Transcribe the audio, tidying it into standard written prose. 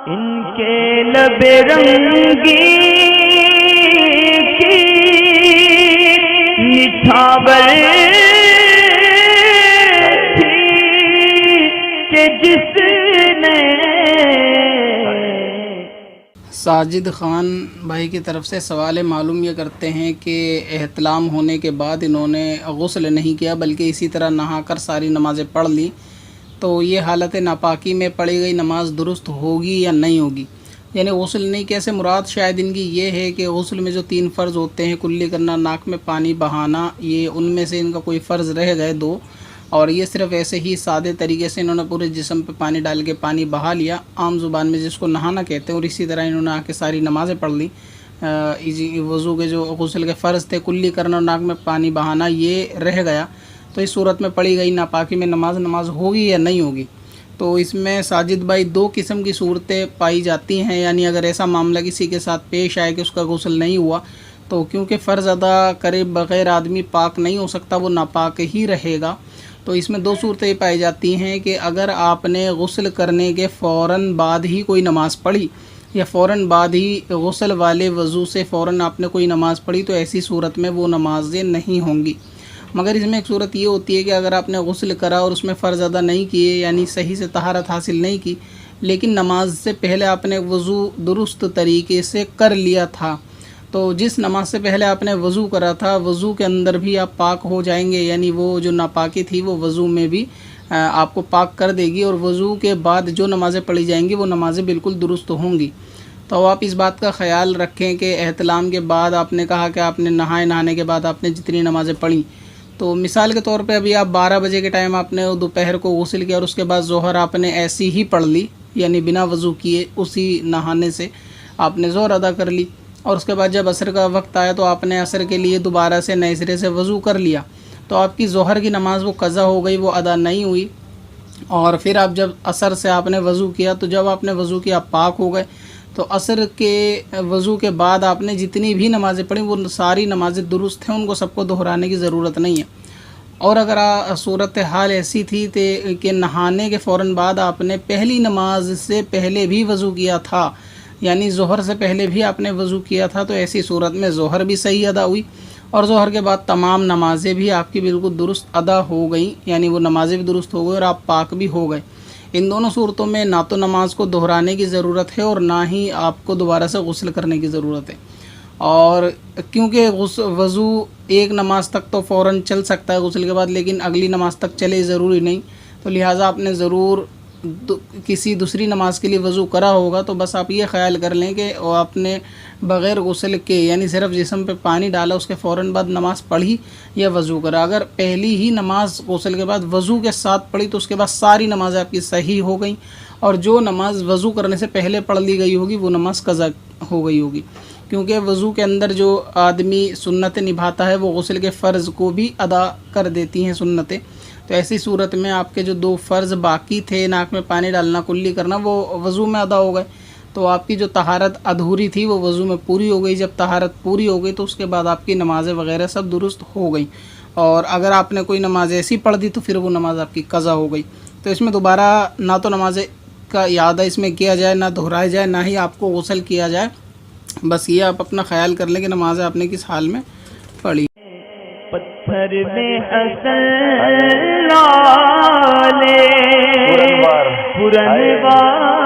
इनके लबे रंगी की निछावर थी कि जिसने साजिद ख़ान भाई की तरफ से सवाल मालूम ये करते हैं कि एहतलाम होने के बाद इन्होंने गुस्ल नहीं किया बल्कि इसी तरह नहाकर सारी नमाज़ें पढ़ ली, तो ये हालत नापाकी में पढ़ी गई नमाज दुरुस्त होगी या नहीं होगी। यानी गुस्ल नहीं कैसे मुराद शायद इनकी ये है कि गुस्ल में जो 3 फ़र्ज़ होते हैं, कुल्ली करना, नाक में पानी बहाना, ये उनमें से इनका कोई फ़र्ज़ रह गए 2, और ये सिर्फ़ ऐसे ही सादे तरीके से इन्होंने पूरे जिस्म पे पानी डाल के पानी बहा लिया, आम ज़ुबान में जिसको नहाना कहते हैं, और इसी तरह इन्होंने आके सारी नमाज़ें पढ़ ली। वज़ू के जो गुस्ल के फ़र्ज़ थे, कुल्ली करना और नाक में पानी बहाना, ये रह गया, तो इस सूरत में पढ़ी गई नापाकी में नमाज होगी या नहीं होगी। तो इसमें साजिद भाई 2 किस्म की सूरतें पाई जाती हैं। यानी अगर ऐसा मामला किसी के साथ पेश आए कि उसका गुस्ल नहीं हुआ, तो क्योंकि फ़र्ज़ अदा करे बग़ैर आदमी पाक नहीं हो सकता, वो नापाक ही रहेगा। तो इसमें 2 सूरतें पाई जाती हैं कि अगर आपने गुस्ल करने के फ़ौरन बाद ही कोई नमाज़ पढ़ी या फ़ौरन बाद ही गुस्ल वाले वज़ू से फ़ौरन आपने कोई नमाज़ पढ़ी, तो ऐसी सूरत में वो नमाज़ें नहीं होंगी। मगर इसमें एक सूरत ये होती है कि अगर आपने गुस्ल करा और उसमें फ़र्ज़ अदा नहीं किए, यानी सही से तहारत हासिल नहीं की, लेकिन नमाज से पहले आपने वज़ू दुरुस्त तरीके से कर लिया था, तो जिस नमाज से पहले आपने वज़ू करा था, वज़ू के अंदर भी आप पाक हो जाएंगे। यानी वो जो नापाकी थी वो वज़ू में भी आपको पाक कर देगी, और वज़ू के बाद जो नमाज़ें पढ़ी जाएंगी वो नमाज़ें बिल्कुल दुरुस्त होंगी। तो आप इस बात का ख़याल रखें कि एहतलाम के बाद आपने कहा कि आपने नहाने के बाद आपने जितनी नमाज़ें पढ़ी, तो मिसाल के तौर पे अभी आप 12 बजे के टाइम आपने दोपहर को गुस्ल किया और उसके बाद ज़ोहर आपने ऐसी ही पढ़ ली, यानी बिना वज़ू किए उसी नहाने से आपने ज़ोहर अदा कर ली, और उसके बाद जब असर का वक्त आया तो आपने असर के लिए दोबारा से नए सिरे से वज़ू कर लिया, तो आपकी ज़ोहर की नमाज़ वो क़ज़ा हो गई, वो अदा नहीं हुई। और फिर आप जब असर से आपने वज़ू किया, तो जब आपने वज़ू किया आप पाक हो गए, तो असर के वज़ू के बाद आपने जितनी भी नमाज़ें पढ़ी वो सारी नमाज़ें दुरुस्त हैं, उनको सबको दोहराने की ज़रूरत नहीं है। और अगर सूरत हाल ऐसी थी कि नहाने के फ़ौरन बाद आपने पहली नमाज से पहले भी वज़ू किया था, यानी ज़ोहर से पहले भी आपने वज़ू किया था, तो ऐसी सूरत में ज़ोहर भी सही अदा हुई और ज़ोहर के बाद तमाम नमाज़ें भी आपकी बिल्कुल दुरुस्त अदा हो गई, यानी वो नमाज़ें भी दुरुस्त हो गई और आप पाक भी हो गए। इन दोनों सूरतों में ना तो नमाज को दोहराने की ज़रूरत है और ना ही आपको दोबारा से गुस्ल करने की ज़रूरत है। और क्योंकि वज़ू एक नमाज तक तो फ़ौरन चल सकता है गुस्ल के बाद, लेकिन अगली नमाज तक चले ज़रूरी नहीं, तो लिहाजा आपने ज़रूर किसी दूसरी नमाज के लिए वज़ू करा होगा, तो बस आप ये ख़याल कर लें कि आपने बग़ैर गुस्ल के, यानी सिर्फ़ जिस्म पे पानी डाला, उसके फ़ौरन बाद नमाज़ पढ़ी या वज़ू करा। अगर पहली ही नमाज गुस्ल के बाद वज़ू के साथ पढ़ी, तो उसके बाद सारी नमाज़ें आपकी सही हो गई, और जो नमाज वज़ू करने से पहले पढ़ ली गई होगी वो नमाज क़ज़ा हो गई होगी। क्योंकि वज़ू के अंदर जो आदमी सुन्नतें निभाता है वो गुस्ल के फ़र्ज़ को भी अदा कर देती हैं सुन्नतें। तो ऐसी सूरत में आपके जो 2 फ़र्ज़ बाकी थे, नाक में पानी डालना, कुल्ली करना, वो वज़ू में अदा हो गए, तो आपकी जो तहारत अधूरी थी वो वज़ू में पूरी हो गई। जब तहारत पूरी हो गई तो उसके बाद आपकी नमाज़ें वग़ैरह सब दुरुस्त हो गई, और अगर आपने कोई नमाज़ ऐसी पढ़ दी तो फिर वो नमाज़ आपकी क़ज़ा हो गई। तो इसमें दोबारा ना तो नमाज़ें का यादा इसमें किया जाए, ना दोहराया जाए, ना ही आपको गुस्ल किया जाए। बस ये आप अपना ख्याल कर लें कि नमाज आपने किस हाल में पढ़ी। पत्थर में हसन लाले पुरनवार